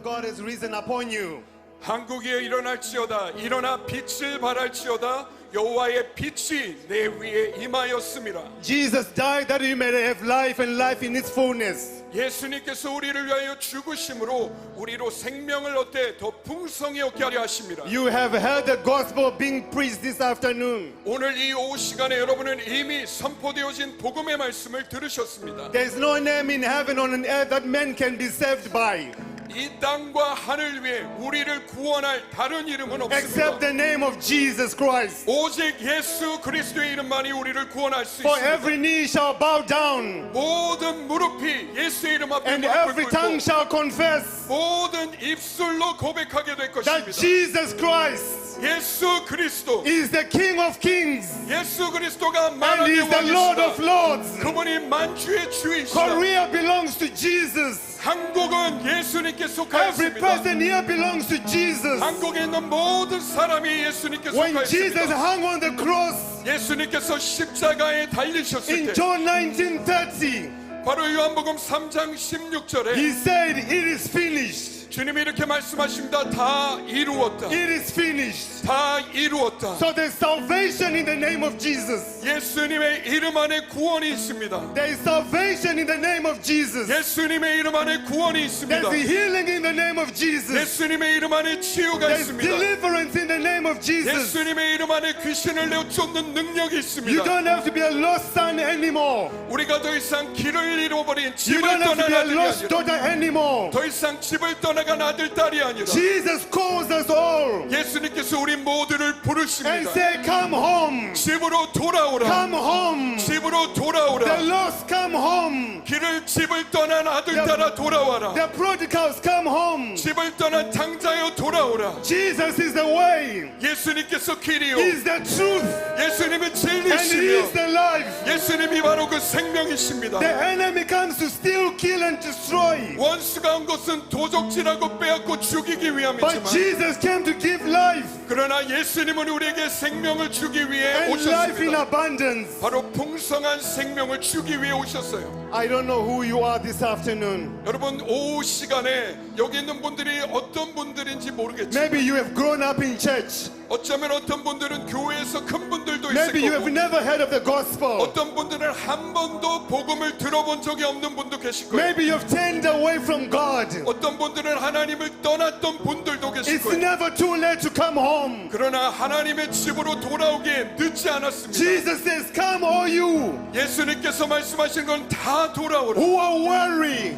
God has risen upon you. 한국에 일어날지어다 일어나 빛을 발할지어다 여호와의 빛이 내 위에 임하였습니다. Jesus died that you may have life and life in its fullness. 예수님께서 우리를 위하여 죽으심으로 우리로 생명을 얻되 더 풍성히 얻게 하려 하십니다. You have heard the gospel being preached this afternoon. 오늘 이 오후 시간에 여러분은 이미 선포되어진 복음의 말씀을 들으셨습니다. There is no name in heaven or on earth that man can be saved by 이 땅과 하늘 위에 우리를 구원할 다른 이름은 except 없습니다. the name of Jesus Christ. 오직 예수 그리스도의 이름만이 우리를 구원할 수 For 있습니다. every knee shall bow down 모든 무릎이 예수의 이름 앞에 and 무릎을 every tongue 꿇고 shall confess 모든 입술로 고백하게 될 that 것입니다. Jesus Christ 예수 그리스도 is the King of kings 예수 그리스도가 and 만왕의 He is the Lord of 왕이시다. lords. 그분이 만주의 주이시다. Korea belongs to Jesus. 한국은 예수님께 Every 속하였습니다. person here belongs to Jesus. 한국에 있는 모든 사람이 예수님께 When Jesus 속하였습니다. hung on the cross 예수님께서 십자가에 달리셨을 in 때 John 19:30, 바로 요한복음 3장 16절에 He said, "It is finished. 주님이 이렇게 말씀하십니다. 다 이루었다. It is finished." 다 이루었다. So there's salvation in the name of Jesus. 예수님의 이름 안에 구원이 있습니다. There is salvation in the name of Jesus. 예수님의 이름 안에 구원이 있습니다. There's healing in the name of Jesus. 예수님의 이름 안에 치유가 There's 있습니다. deliverance in the name of Jesus. 예수님의 이름 안에 귀신을 내어 쫓는 능력이 You 있습니다. don't have to be a lost son anymore. 우리가 더 이상 길을 잃어버린 You 집을 don't have to 떠난 be a 아들이 lost 아니라 daughter anymore. 더 이상 집을 떠나간 아들 딸이 아니라 Jesus calls us all 예수님께서 우리 모두를 and 부르십니다. say, "Come home. 집으로 돌아오라. Come home. 집으로 The 돌아오라. lost come home. 집을 떠난 아들 딸아 돌아와라. The prodigals come home." 집을 떠난 장자여 돌아오라. Jesus is the way. 예수님께서 길이요 He is the truth. 예수님은 And He 진리시며 is the life. 예수님이 바로 그 생명이십니다. The enemy comes to steal, kill, and destroy. 원수가 온 것은 도적질하고 빼앗고 죽이기 But 위함이지만 Jesus came to give life 그러나 예수님은 우리에게 생명을 주기 위해 and life in 오셨습니다. abundance. 바로 풍성한 생명을 주기 위해 오셨어요. I don't know who you are this afternoon. 여러분 오후 시간에 여기 있는 분들이 어떤 분들인지 모르겠지만 Maybe you have grown up in church. 어쩌면 어떤 분들은 교회에서 큰 분들도 Maybe you 있을 have 거고 never heard of the gospel. 어떤 분들은 한 번도 복음을 들어본 적이 없는 분도 계실 거예요. Maybe you have turned away from God. 어떤 분들은 하나님을 떠났던 분들도 계실 It's 거예요. never too late to come home. 그러나 하나님의 집으로 돌아오기에 늦지 않았습니다. Jesus says, "Come, all you 예수님께서 말씀하신 건 다 돌아오라. who are weary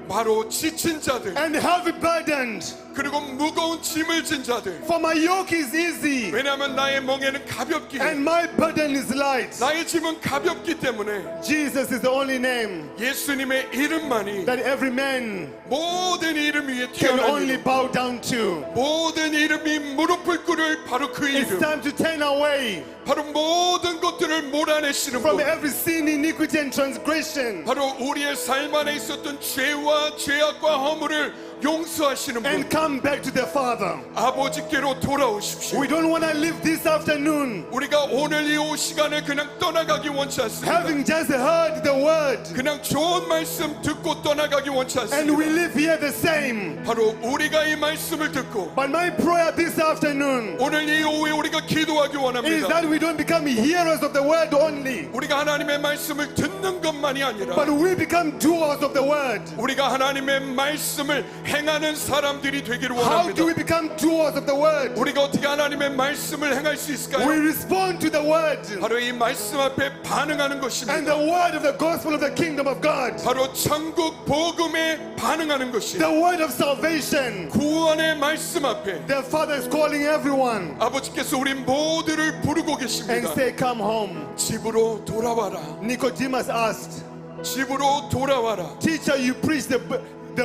바로 지친 자들 and heavy burdened, 그리고 무거운 짐을 진 자들. for my yoke is easy 왜냐하면 나의 멍에는 가볍기에 and my burden is light." 나의 짐은 가볍기 때문에 Jesus is the only name 예수님의 이름만이 that every man 모든 이름 위에 can 태어난 only 이름, bow down to. 모든 이름이 무릎을 꿇을 바로 그 It's 이름, time to turn away 바로 모든 것들을 몰아내시는 from 분, every sin, iniquity, and transgression 바로 우리의 삶 안에 있었던 죄와 죄악과 허물을 용서하시는 and 분, come back to the Father. 아버지께로 돌아오십시오. We don't want to live this afternoon 우리가 오늘 이 오후 시간에 그냥 떠나가기 원치 않습니다. having just heard the word 그냥 좋은 말씀 듣고 떠나가기 원치 and we 않습니다. live here the same. 바로 우리가 이 말씀을 듣고 But my prayer this afternoon 오늘 이 오후에 우리가 기도하기 is 원합니다. that we don't become hearers of the word only, 우리가 하나님의 말씀을 듣는 것만이 아니라 but we become doers of the word. 우리가 하나님의 말씀을 행하는 사람들이 되기를 How do we 원합니다. become doers of the word? 우리가 어떻게 하나님의 말씀을 행할 수 We 있을까요? respond to the word 바로 이 말씀 앞에 반응하는 and 것입니다. the word of the gospel of the kingdom of God, 바로 천국 복음에 반응하는 것이 the word of salvation. 구원의 말씀 앞에 The Father is calling everyone 아버지께서 우리 모두를 부르고 and 계십니다. say, "Come home." 집으로 돌아와라. Nicodemus asked, 집으로 돌아와라. "Teacher, you preach the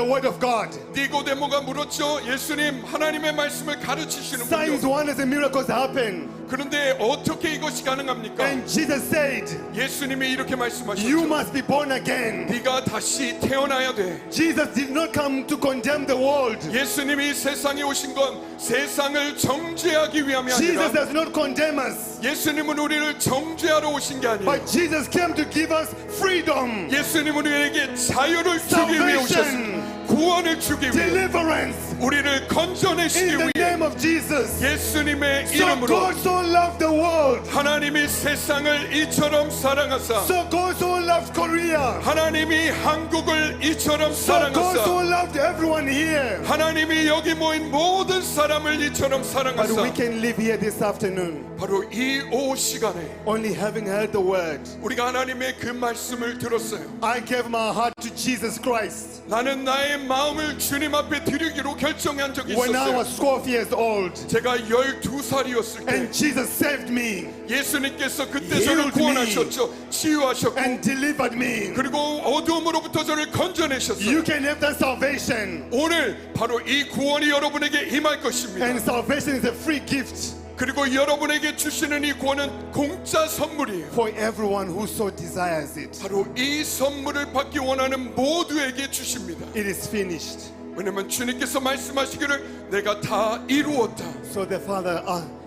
word of God. 니고데모가 물었죠. 예수님 하나님의 말씀을 가르치시는 Signs, 분이요. wonders, and miracles happen." 그런데 어떻게 이것이 가능합니까? And Jesus said, 예수님이 이렇게 "You 말씀하셨죠. must be born again." 네가 다시 태어나야 돼. Jesus did not come to condemn the world. 예수님이 세상에 오신 건 세상을 정죄하기 위함이 Jesus 아니라 does not condemn us, 예수님은 우리를 정죄하러 오신 게 아니에요. but Jesus came to give us freedom, 예수님은 우리에게 자유를 주기 위해 오셨습니다. salvation. 구원을 주기 위해 deliverance 우리를 건져내시기 in the 위해 name of Jesus. 예수님의 So 이름으로 God so loved the world. 하나님이 세상을 이처럼 사랑하사 So God so loved Korea. 하나님이 한국을 이처럼 So God so 사랑하사 loved everyone here. 하나님이 여기 모인 모든 사람을 이처럼 But we 사랑하사 can live here this afternoon 바로 이 오후 시간에 only having heard the word. 우리가 하나님의 그 말씀을 들었어요. I gave my heart to Jesus Christ 나는 나의 마음을 주님 앞에 드리기로 결정한 적이 when I 있었어요. was 12 years old. 제가 12살이었을 때 And Jesus saved me 예수님께서 그때 Healed 저를 me. 구원하셨죠. 치유하셨고 and delivered me. 그리고 어두움으로부터 저를 건져내셨어요. You can have that salvation. 오늘 바로 이 구원이 여러분에게 임할 것입니다. And salvation is a free gift 그리고 여러분에게 주시는 이 구원은 공짜 선물이에요. for everyone who so desires it. 바로 이 선물을 받기 원하는 모두에게 주십니다. It is finished. 왜냐면 주님께서 말씀하시기를 내가 다 이루었다. So the Father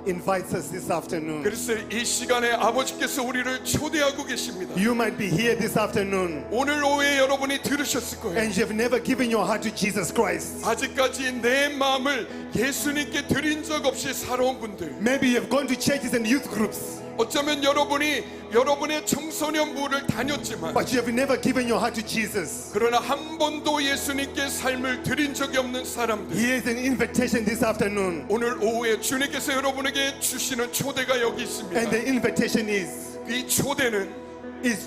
invites us this afternoon. 그래서 이 시간에 아버지께서 우리를 초대하고 계십니다. You might be here this afternoon 오늘 오후에 여러분이 들으셨을 거예요. and you have never given your heart to Jesus Christ. 아직까지 내 마음을 예수님께 드린 적 없이 살아온 분들, Maybe you have gone to churches and youth groups, 어쩌면 여러분이 여러분의 청소년부를 다녔지만 but you have never given your heart to Jesus. 그러나 한 번도 예수님께 삶을 드린 적이 없는 사람들, Here is an invitation this afternoon. 오늘 오후에 주님께서 여러분에게 주시는 초대가 여기 있습니다. And the invitation is 이 초대는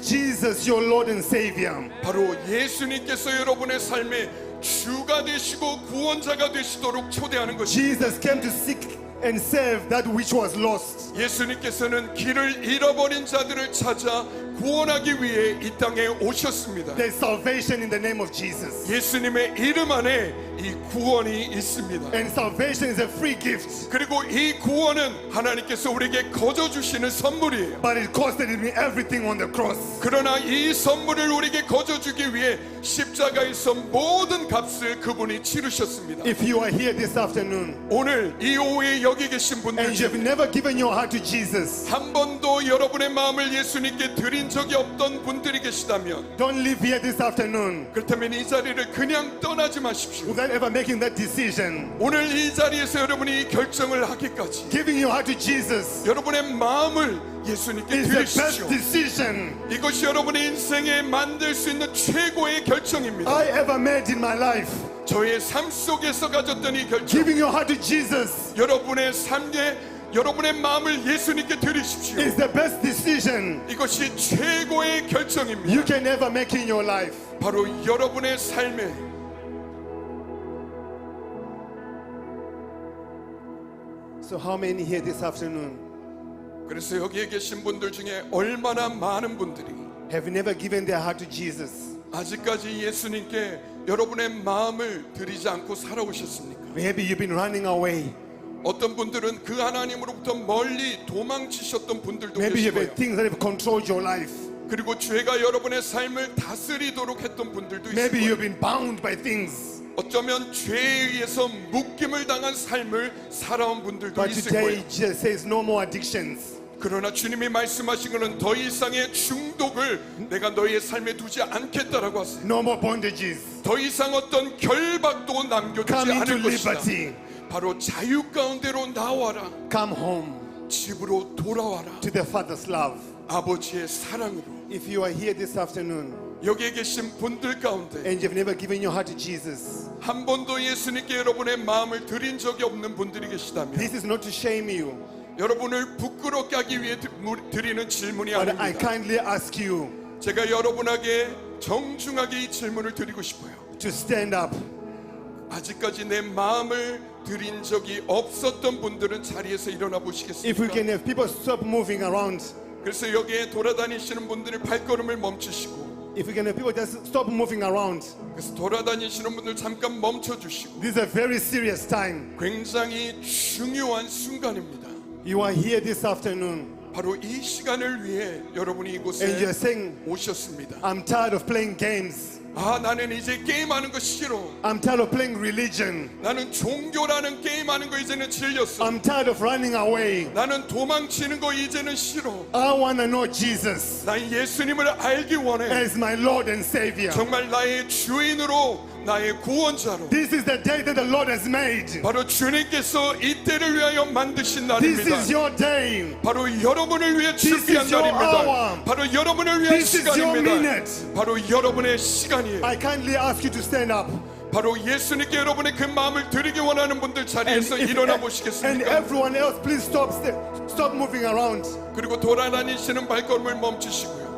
Jesus your Lord and Savior? 바로 예수님께서 여러분의 삶의 주가 되시고 구원자가 되시도록 초대하는 것입니다. Jesus came to seek and save that which was lost. 예수님께서는 길을 잃어버린 자들을 찾아 구원하기 위해 이 땅에 오셨습니다. There is salvation in the name of Jesus. 예수님의 이름 안에 이 구원이 있습니다. And salvation is a free gift. 그리고 이 구원은 하나님께서 우리에게 거저 주시는 선물이에요. But it costed me everything on the cross. 그러나 이 선물을 우리에게 거저 주기 위해 십자가에서 모든 값을 그분이 치르셨습니다. If you are here this afternoon 오늘 이 오후에 여기 계신 분들 and you have 중에 never given your heart to Jesus, 한 번도 여러분의 마음을 예수님께 드린 적이 없던 분들이 계시다면 don't live here this afternoon 그렇다면 이 자리를 그냥 떠나지 마십시오. without ever making that decision. 오늘 이 자리에서 여러분이 결정을 하기까지 Giving your heart to Jesus 여러분의 마음을 예수님께 is the best 드리십시오. decision 이것이 여러분의 인생에 만들 수 있는 최고의 결정입니다. I ever made in my life. 저의 삶 속에서 가졌던 이 결정, Giving your heart to Jesus 여러분의 삶에 여러분의 마음을 예수님께 드리십시오. is the best decision 이것이 최고의 결정입니다. you can ever make in your life. 바로 여러분의 삶에 So how many here this afternoon 그래서 여기에 계신 분들 중에 얼마나 많은 분들이 have never given their heart to Jesus? 아직까지 예수님께 여러분의 마음을 드리지 않고 살아오셨습니까? Maybe you've been running away. 어떤 분들은 그 하나님으로부터 멀리 도망치셨던 분들도 Maybe 계실 you've had 거예요. things that have controlled your life. 그리고 죄가 여러분의 삶을 다스리도록 했던 분들도 있을 Maybe 거예요. you've been bound by things. 어쩌면 죄에 의해서 묶임을 당한 삶을 살아온 분들도 But 있을 today 거예요. Jesus says no more addictions. 그러나 주님이 말씀하신 것은 더 이상의 중독을 내가 너희의 삶에 두지 않겠다라고 하세요. No more bondages. 더 이상 어떤 결박도 남겨두지 Come into 않을 것이다. liberty. 바로 자유 가운데로 나와라. Come home 집으로 돌아와라. to the Father's love. 아버지의 사랑으로. If you are here this afternoon 여기에 계신 분들 가운데 and you've never given your heart to Jesus, 한 번도 예수님께 여러분의 마음을 드린 적이 없는 분들이 계시다면 this is not to shame you, 여러분을 부끄럽게 하기 위해 드리는 질문이 but I 아닙니다. kindly ask you 제가 여러분에게 정중하게 이 질문을 드리고 싶어요. to stand up. 아직까지 내 마음을 드린 적이 없었던 분들은 자리에서 일어나 If we 보시겠습니까? can have people stop moving around, 그래서 여기에 돌아다니시는 분들의 발걸음을 멈추시고 if we can have people just stop moving around, 그래서 돌아다니시는 분들 잠깐 멈춰주시고 this is a very serious time. 굉장히 중요한 순간입니다. You are here this afternoon 바로 이 시간을 위해 여러분이 and you're 이곳에 saying, 오셨습니다. I'm tired of playing games. 아, 나는 이제 게임하는 거 싫어. I'm tired of playing religion. 나는 종교라는 게임하는 거 이제는 질렸어. I'm tired of running away. 나는 도망치는 거 이제는 싫어. I want to know Jesus 난 예수님을 알기 원해. as my Lord and Savior. 정말 나의 주인으로 나의 구원자로. This is the day that the Lord has made. 바로 주님께서 이 때를 위하여 만드신 This 날입니다. is your day. 바로 여러분을 위해 This 준비한 is your 날입니다. hour. 바로 여러분을 위한 This is your 시간입니다. minute. 바로 여러분의 시간이에요. I kindly ask you to stand up. 바로 예수님께 여러분의 그 마음을 드리기 원하는 분들 자리에서 if- 일어나 and 보시겠습니까? everyone else, please stop moving around. 그리고 돌아다니시는 발걸음을 멈추시고요.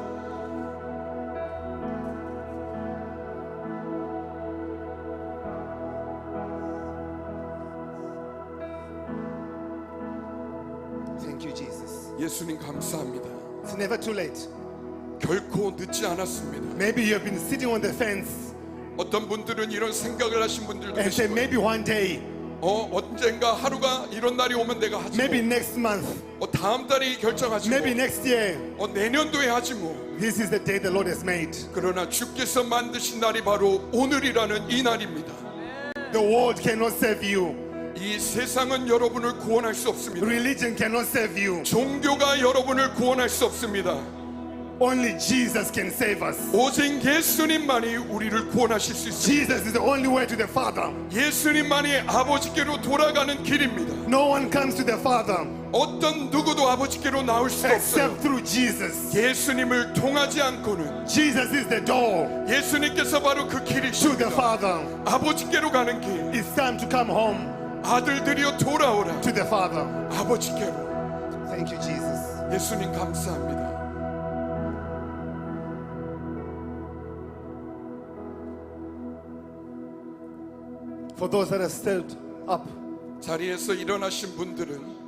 Thank you, Jesus. 예수님 감사합니다. It's never too late. 결코 늦지 않았습니다. Maybe you have been sitting on the fence 어떤 분들은 이런 생각을 하신 분들도 and say, 계시고, maybe one day, 언젠가 하루가 이런 날이 오면 내가 하지 maybe 뭐. next month, 다음 달에 결정하지 maybe 뭐. next year. 내년도에 하지 뭐. This is the day the Lord has made. 그러나 주께서 만드신 날이 바로 오늘이라는 이 날입니다. The world cannot save you. 이 세상은 여러분을 구원할 수 없습니다. Religion cannot save you. 종교가 여러분을 구원할 수 없습니다. Only Jesus can save us. 오직 예수님만이 우리를 구원하실 수 있습니다. Jesus is the only way to the Father. 예수님만이 아버지께로 돌아가는 길입니다. No one comes to the Father 어떤 누구도 아버지께로 나올 수 없어요. except through Jesus. 예수님을 통하지 않고는. Jesus is the door 예수님께서 바로 그 to the 길이십니다. Father. 아버지께로 가는 길. It's time to come home 아들들이여 돌아오라. to the Father. 아버지께로. Thank you, Jesus. 예수님 감사합니다. For those that have stood up, 자리에서 일어나신 분들은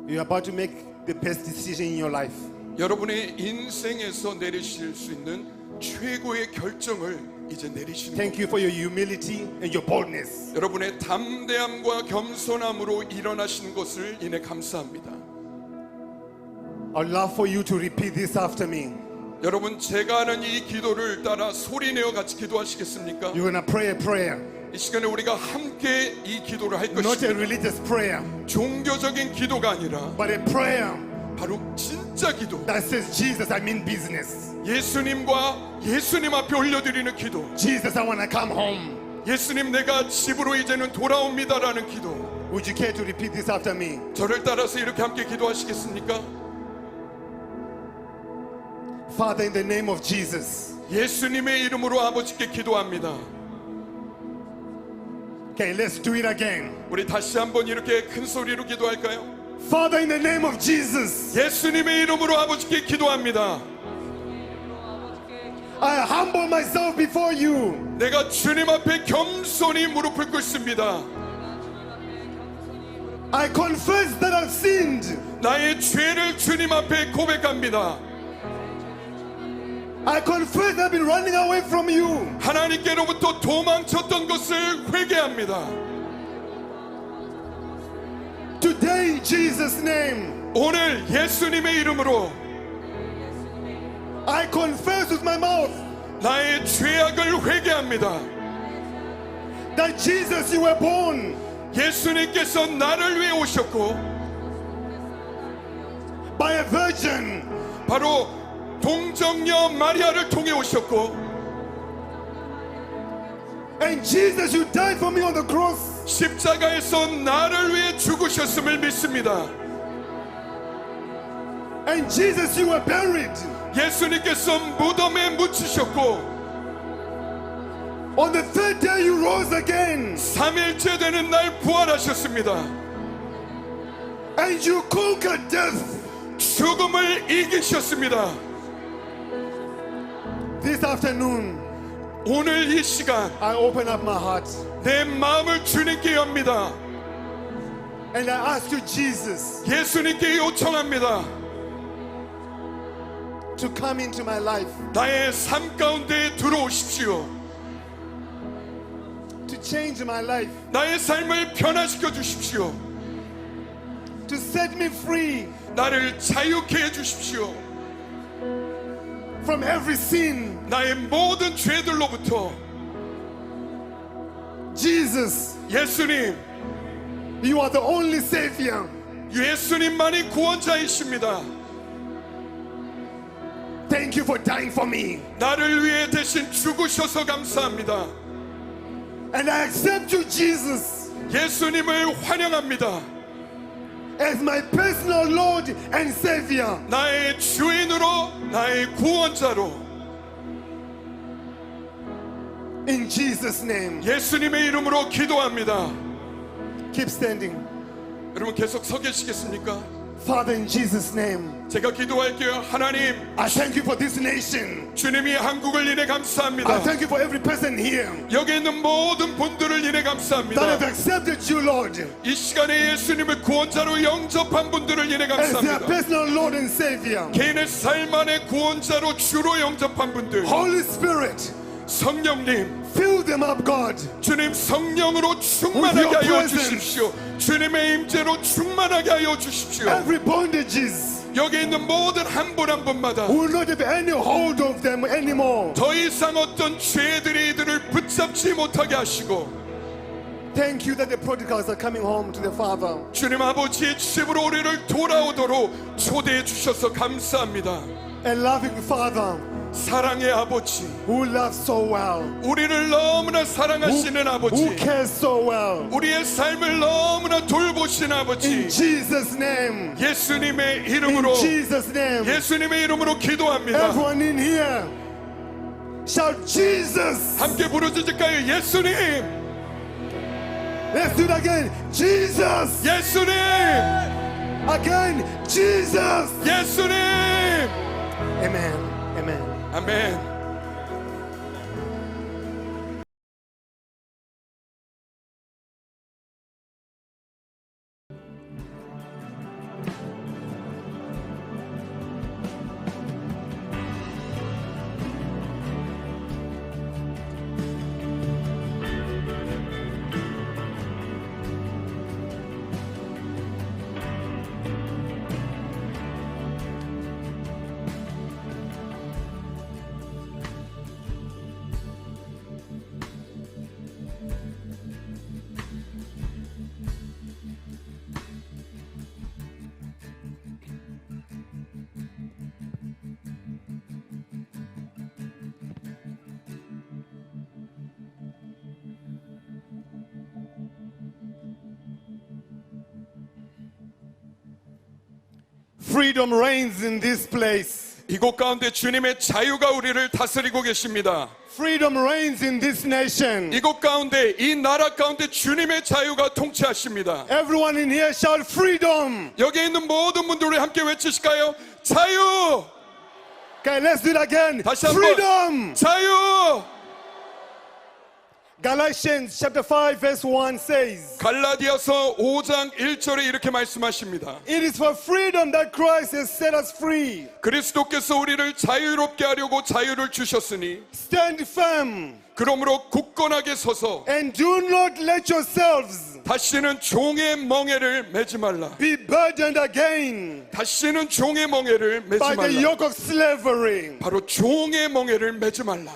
you're about to make the best decision in your life. 여러분의 인생에서 내리실 수 있는 최고의 결정을 이제 내리시는 겁니다. Thank you for your humility and your boldness. 여러분의 담대함과 겸손함으로 일어나시는 것을 인해 감사합니다. I'd love for you to repeat this after me. 여러분, 제가 하는 이 기도를 따라 소리내어 같이 기도하시겠습니까? You're gonna pray a prayer, 이 시간에 우리가 함께 이 기도를 할 not a 것입니다. religious prayer, 종교적인 기도가 아니라 but a prayer 바로 진짜 기도. that says, Jesus, I mean business. 예수님과 예수님 앞에 올려드리는 기도. Jesus, I wanna come home. 예수님, 내가 집으로 이제는 돌아옵니다라는 기도. Would you care to repeat this after me? 저를 따라서 이렇게 함께 기도하시겠습니까? Father, in the name of Jesus. 예수님의 이름으로 아버지께 기도합니다. Okay, let's do it again. 우리 다시 한번 이렇게 큰 소리로 기도할까요? Father, in the name of Jesus, 예수님의 이름으로 아버지께 기도합니다. I humble myself before you. 내가 주님 앞에 겸손히 무릎을 꿇습니다. I confess that I've sinned. 나의 죄를 주님 앞에 고백합니다. I confess I've been running away from you. 하나님께로부터 도망쳤던 것을 회개합니다. Today, in Jesus' name, 오늘 예수님의 이름으로 I confess with my mouth 나의 죄악을 회개합니다. that Jesus, you were born 예수님께서 나를 위해 오셨고 by a virgin, 바로 동정녀 마리아를 통해 오셨고 and Jesus, you died for me on the cross. 십자가에서 나를 위해 죽으셨음을 믿습니다. And Jesus, you were buried. 예수님께서 무덤에 묻히셨고 On the third day, you rose again. 3일째 되는 날 부활하셨습니다. And you conquered death. 죽음을 이기셨습니다. This afternoon, 오늘 이 시간 I open up my heart 내 마음을 주님께 엽니다. and I ask you, Jesus, 예수님께 요청합니다. to come into my life, 나의 삶 가운데 들어오십시오. to change my life, 나의 삶을 변화시켜 주십시오. to set me free 나를 자유케 해 주십시오. from every sin. 나의 모든 죄들로부터. Jesus, 예수님, you are the only Savior. 예수님만이 구원자이십니다. Thank you for dying for me. 나를 위해 대신 죽으셔서 감사합니다. And I accept you, Jesus, 예수님을 환영합니다. as my personal Lord and Savior. 나의 주인으로, 나의 구원자로 In Jesus' name. 예수님의 이름으로 기도합니다. Keep standing. 여러분 계속 서 계시겠습니까? Father, in Jesus' name, 제가 기도할게요. 하나님, I thank you for this nation. 주님이 한국을 인해 I 감사합니다. thank you for every person here 여기 있는 모든 분들을 인해 that 감사합니다. have accepted you, Lord, 이 시간에 예수님을 구원자로 영접한 분들을 인해 as their 감사합니다. personal Lord and Savior. 개인의 삶 안에 구원자로 주로 영접한 분들, Holy Spirit, 성령님, fill them up, God. 주님 성령으로 충만하게 With your 하여 presence. 주십시오. 주님의 임재로 충만하게 하여 주십시오. Every bondages 여기 있는 모든 한 분 한 분마다 will not have any hold of them anymore. 더 이상 어떤 죄들이 이들을 붙잡지 못하게 하시고, Thank you that the prodigals are coming home to their Father. 주님 아버지의 집으로 우리를 돌아오도록 초대해 주셔서 감사합니다. And loving Father 사랑의 아버지, who loves so well, 우리를 너무나 사랑하시는 who 아버지, cares so well. 우리의 삶을 너무나 돌보시는 In 아버지, Jesus' name, 예수님의 in 이름으로, Jesus' name, 예수님의 이름으로 기도합니다. everyone in here, shout Jesus. 함께 부르짖을까요? 예수님, Let's do it again. Jesus. 예수님, Again, Jesus. 예수님. Amen. Amen. 아멘. Freedom reigns in this place. 이곳 가운데 주님의 자유가 우리를 다스리고 계십니다. Freedom reigns in this nation. 이곳 가운데, 이 나라 가운데 주님의 자유가 통치하십니다. Everyone in here shout freedom. 여기 있는 모든 분들이 함께 외치실까요? 자유! Okay, let's do it again. 다시 한번. Freedom. 자유! Galatians chapter 5 verse 1 says, 갈라디아서 5장 1절에 이렇게 말씀하십니다. it is for freedom that Christ has set us free. 그리스도께서 우리를 자유롭게 하려고 자유를 주셨으니 Stand firm 그러므로 굳건하게 서서 and do not let yourselves 다시는 종의 멍에를 매지 말라. be burdened again 다시는 종의 멍에를 매지 by the 말라. yoke of slavery. 바로 종의 멍에를 매지 말라.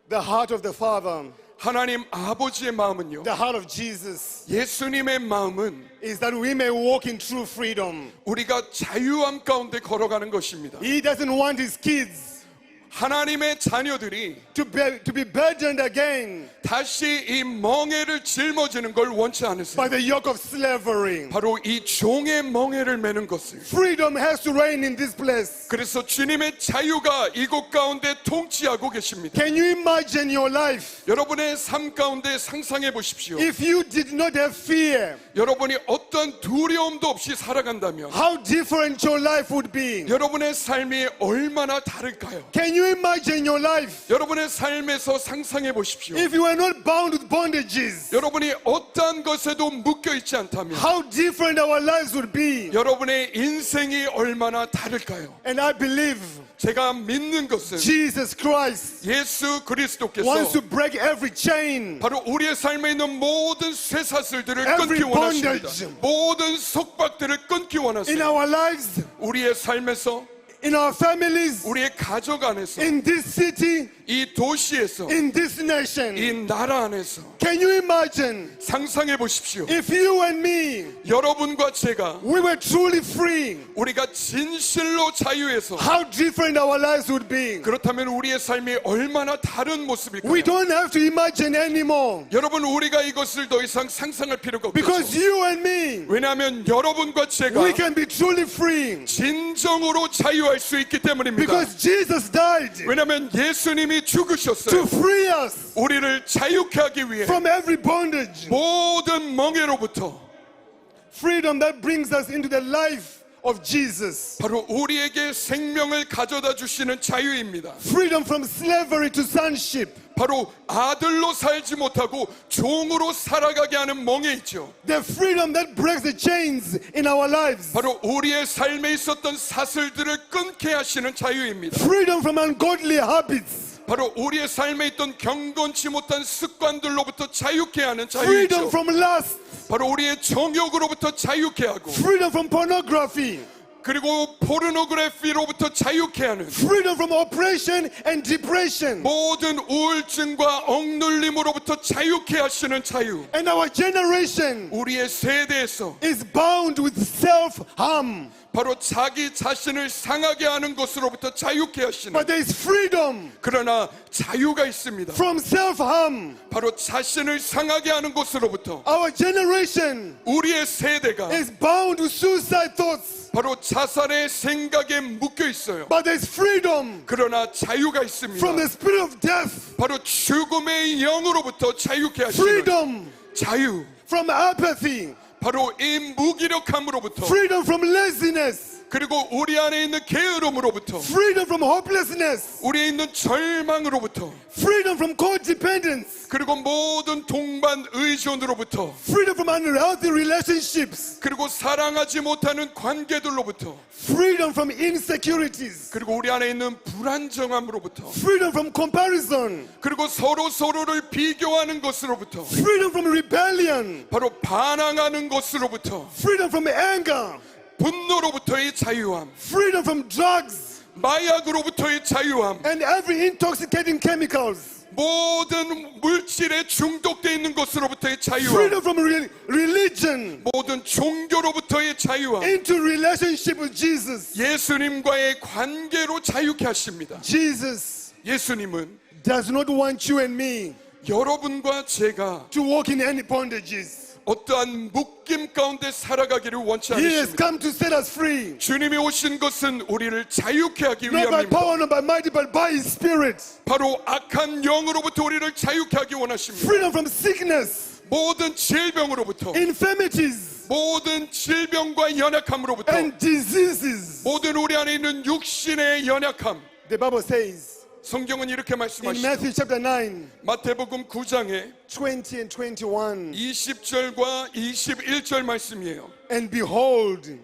The heart of the Father, 하나님 아버지의 마음은요, the heart of Jesus, 예수님의 마음은 is that we may walk in true freedom. 우리가 자유함 가운데 걸어가는 것입니다. He doesn't want his kids 하나님의 자녀들이 to be burdened again 다시 이 멍에를 짊어지는 걸 원치 않으세요. by the yoke of slavery. 바로 이 종의 멍에를 매는 것을. Freedom has to reign in this place. 그래서 주님의 자유가 이곳 가운데 통치하고 계십니다. Can you imagine your life 여러분의 삶 가운데 상상해 보십시오. if you did not have fear? 여러분이 어떤 두려움도 없이 살아간다면 How different your life would be. 여러분의 삶이 얼마나 다를까요? Can you imagine your life 여러분의 삶에서 상상해 보십시오. if you were not bound with bondages? 여러분이 어떠한 것에도 묶여 있지 않다면 How different our lives would be. 여러분의 인생이 얼마나 다를까요? And I believe 제가 믿는 것은 Jesus Christ 예수 wants 그리스도께서 to break every chain, 바로 우리의 삶에 있는 모든 쇠사슬들을 Every 끊기 원하십니다. bondage. 모든 속박들을 끊기 in 원하세요. our lives, 우리의 삶에서 in our families, 우리의 가족 안에서, in this city, 이 도시에서, in this nation. 이 나라 안에서 Can you imagine 상상해 보십시오. if you and me, 여러분과 제가 we were truly free, 우리가 진실로 자유해서 how different our lives would be. 그렇다면 우리의 삶이 얼마나 다른 모습일까요? We don't have to imagine anymore 여러분, 우리가 이것을 더 이상 상상할 필요가 because 없죠. you and me, 왜냐하면 여러분과 제가 we can be truly free 진정으로 자유할 수 있기 때문입니다. because Jesus died 왜냐하면 예수님이 to 죽으셨어요. free us 우리를 자유케 하기 위해 from every bondage. 모든 멍에로부터 Freedom that brings us into the life of Jesus. 바로 우리에게 생명을 가져다 주시는 자유입니다. Freedom from slavery to sonship. 바로 아들로 살지 못하고 종으로 살아가게 하는 멍에 있죠. The freedom that breaks the chains in our lives. 바로 우리의 삶에 있었던 사슬들을 끊게 하시는 자유입니다. Freedom from ungodly habits. 바로 우리의 삶에 있던 경건치 못한 습관들로부터 자유케 하는 Freedom 자유이죠. from lust. 바로 우리의 정욕으로부터 자유케 하고 Freedom from pornography. 그리고 포르노그래피로부터 자유케 하는 Freedom from oppression and depression. 모든 우울증과 억눌림으로부터 자유케 하시는 자유. And our generation 우리의 세대에서 is bound with self-harm. 바로 자기 자신을 상하게 하는 것으로부터 자유케 하시는, But there is freedom 그러나 자유가 있습니다. from self-harm. 바로 자신을 상하게 하는 것으로부터 Our generation 우리의 세대가 is bound with suicide thoughts. 바로 자살의 생각에 묶여 있어요. But there is freedom 그러나 자유가 있습니다. from the spirit of death. 바로 죽음의 영으로부터 자유케 하시는 Freedom 자유. from apathy. 바로 이 무기력함으로부터, Freedom from laziness. 그리고 우리 안에 있는 게으름으로부터, Freedom from hopelessness. 우리에 있는 절망으로부터, Freedom from codependence. 그리고 모든 동반 의존으로부터, Freedom from unhealthy relationships. 그리고 사랑하지 못하는 관계들로부터, Freedom from insecurities. 그리고 우리 안에 있는 불안정함으로부터, Freedom from comparison. 그리고 서로를 비교하는 것으로부터, Freedom from rebellion. 바로 반항하는 것으로부터, Freedom from anger. 분노로부터의 자유함, Freedom from drugs 마약으로부터의 자유함, and every intoxicating chemicals. 모든 물질에 중독되어 있는 것으로부터의 자유함, Freedom from religion 모든 종교로부터의 자유함, into relationship with Jesus. 예수님과의 관계로 자유케 하십니다. Jesus 예수님은 does not want you and me 여러분과 제가 to walk in any bondages. 어떠한 묶임 가운데 살아가기를 원치 He has 않으십니다. come to set us free. 주님이 오신 것은 우리를 자유케 하기 Not by 위함입니다. power, not by might, but by His Spirit. 바로 악한 영으로부터 우리를 자유케 하기 원하십니다. Freedom from sickness, 모든 질병으로부터, infirmities, 모든 질병과 연약함으로부터, and diseases. 모든 우리 안에 있는 육신의 연약함. The Bible says 성경은 이렇게 in 말씀하시죠. Matthew chapter 9, 마태복음 9장에 20 and 21, 20절과 21절 말씀이에요. and behold,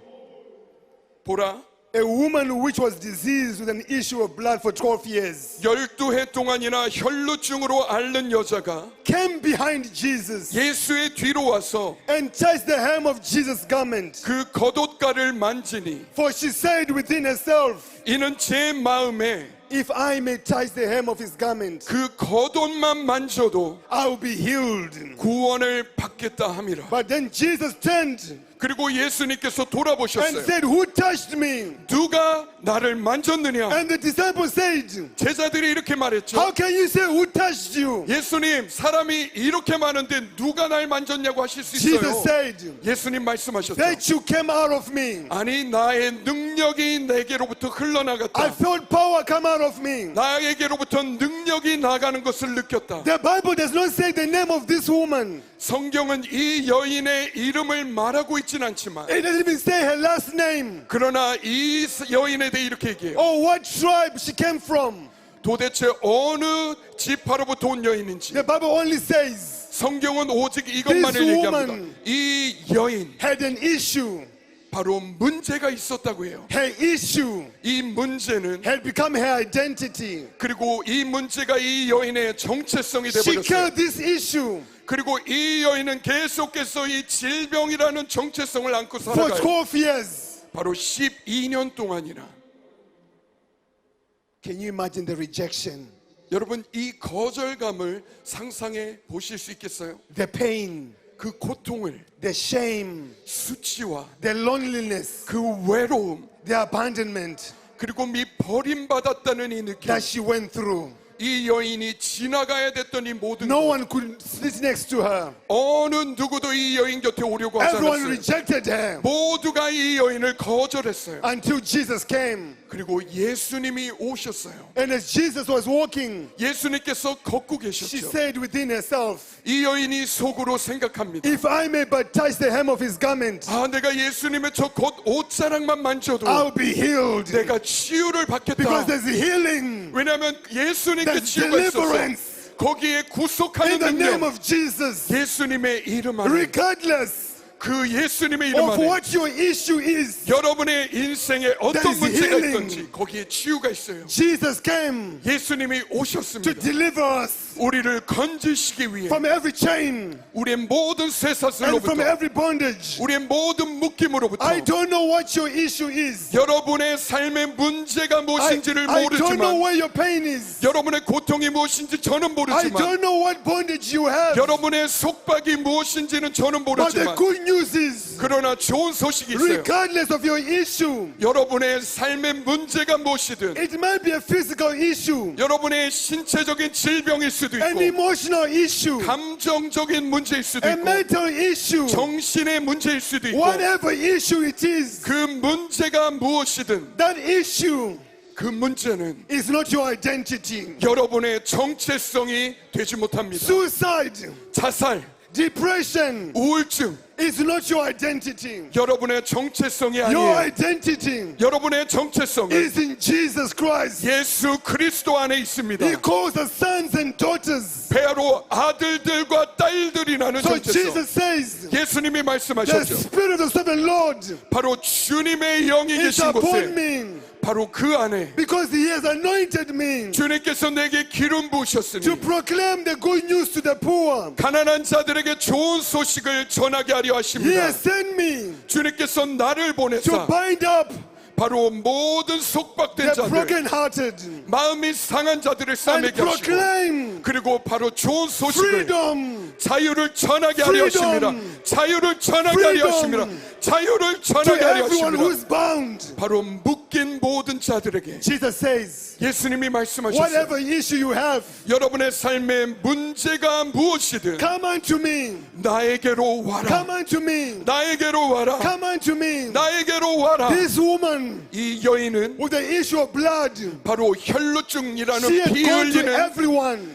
보라, a woman which was diseased with an issue of blood for 12 years 12해 동안이나 혈루증으로 앓는 여자가 came behind Jesus 예수의 뒤로 와서 and touched the hem of Jesus' garment. 그 겉옷가를 만지니 For she said within herself, 이는 제 마음에 if I may touch the hem of his garment, 그 겉옷만 만져도 I will be healed. 구원을 받겠다 함이라. But then Jesus turned 그리고 예수님께서 and 돌아보셨어요. said, who touched me? 누가 나를 만졌느냐? And the disciples said, 제자들이 이렇게 말했죠. how can you say who touched you? 예수님, 사람이 이렇게 많은데 누가 날 만졌냐고 하실 수 있어요. Jesus said, 예수님 말씀하셨죠. that you came out of me. 아니, 나의 능력이 내게로부터 I 흘러나갔다. felt power come out of me. 나에게로부터 능력이 나가는 것을 느꼈다. The Bible does not say the name of this woman. 성경은 이 여인의 이름을 말하고 있진 않지만, It doesn't even say her last name 그러나 이 여인에 대해 이렇게 얘기해요. or what tribe she came from. 도대체 어느 지파로부터 온 여인인지. The Bible only says 성경은 오직 이것만을 This 얘기합니다. woman 이 여인, had an issue. 바로 문제가 있었다고 해요. Her issue 이 문제는, had become her identity. 그리고 이 문제가 이 여인의 정체성이 She 되어버렸어요. carried this issue 그리고 이 여인은 계속해서 이 질병이라는 정체성을 안고 for 살아가요. 12 years. 바로 12년 동안이나. Can you imagine the rejection, 여러분 이 거절감을 상상해 보실 수 있겠어요? the pain, 그 고통을, the shame, 수치와 the loneliness, 그 외로움, the abandonment 그리고 미버림받았다는 이 느낌. that she went through? 이 여인이 지나가야 됐던 이 모든 No 것, one could sit next to her. 어느 누구도 이 여인 곁에 오려고 하지 Everyone 않았어요. rejected her 모두가 이 여인을 거절했어요. until Jesus came. 그리고 예수님이 오셨어요. And as Jesus was walking, 예수님께서 걷고 she 계셨죠. said within herself, 이 여인이 속으로 생각합니다. if I may but touch the hem of his garment, 아, 내가 예수님의 저 곧 옷자락만 만져도 I'll be healed. 내가 치유를 받겠다. Because there's healing 왜냐하면 예수님께 There's 치유가 있어서 deliverance 거기에 in 구속하는 the name 능력, of Jesus. 예수님의 이름 안에, Regardless 그 예수님의 이름 of 안에 what your issue is, 여러분의 인생에 There 어떤 is 문제가 healing. 있든지 거기에 치유가 있어요. Jesus came 예수님이 to 오셨습니다. deliver us 우리를 건지시기 위해 from every chain 우리의 모든 and from 쇠사슬로부터, every bondage. 우리의 모든 묶임으로부터, I don't know what your issue is. 여러분의 삶의 문제가 I 무엇인지를 don't know 모르지만, where your pain is. 여러분의 고통이 무엇인지 저는 I 모르지만, don't know what bondage you have. 여러분의 속박이 무엇인지는 저는 But the 모르지만, good news is, 그러나 좋은 소식이 있어요. regardless of your issue, 여러분의 삶의 문제가 무엇이든, it might be a physical issue, 여러분의 신체적인 질병일 수도 an 있고, emotional issue, 감정적인 문제일 수도 a 있고, mental issue, 정신의 문제일 수도 있고, whatever issue it is, 그 문제가 무엇이든 that issue 그 문제는 is not your identity. 여러분의 정체성이 되지 못합니다. Suicide, 자살, depression 우울증, is not your identity. 여러분의 정체성이 Your 아니에요. identity 여러분의 정체성은 is in Jesus Christ. 예수 그리스도 안에 있습니다. He calls us sons and daughters. 배로 아들들과 딸들이라는 So 정체성. Jesus says, 예수님이 the 말씀하셨죠. Spirit of the Sovereign Lord 바로 주님의 영이 is 계신 upon 곳에, me 바로 그 안에 because He has anointed me 주님께서 내게 기름 to 부으셨으니 proclaim the good news to the poor. 가난한 자들에게 좋은 소식을 전하게 하려 He 하십니다. has sent me 주님께서 나를 to 보내사 bind up 바로 모든 속박된 the 자들, brokenhearted 마음이 상한 자들을 and 싸매게 하시고, proclaim 그리고 바로 좋은 소식을, freedom 자유를 전하게 하려 하십니다. Freedom. 자유를 전하게 하려 하십니다. 자유를 to 전하게 하려 everyone 하십니다. who's bound. 바로 묶인 모든 자들에게 Jesus says, 예수님이 말씀하셨어요. whatever issue you have, 여러분의 삶의 문제가 무엇이든 come unto me. 나에게로 와라. Come unto me. 나에게로 와라. Come unto me. 나에게로 와라. This woman 이 여인은 with the issue of blood, 바로 she 혈루증이라는 had 피 gone to 흘리는 everyone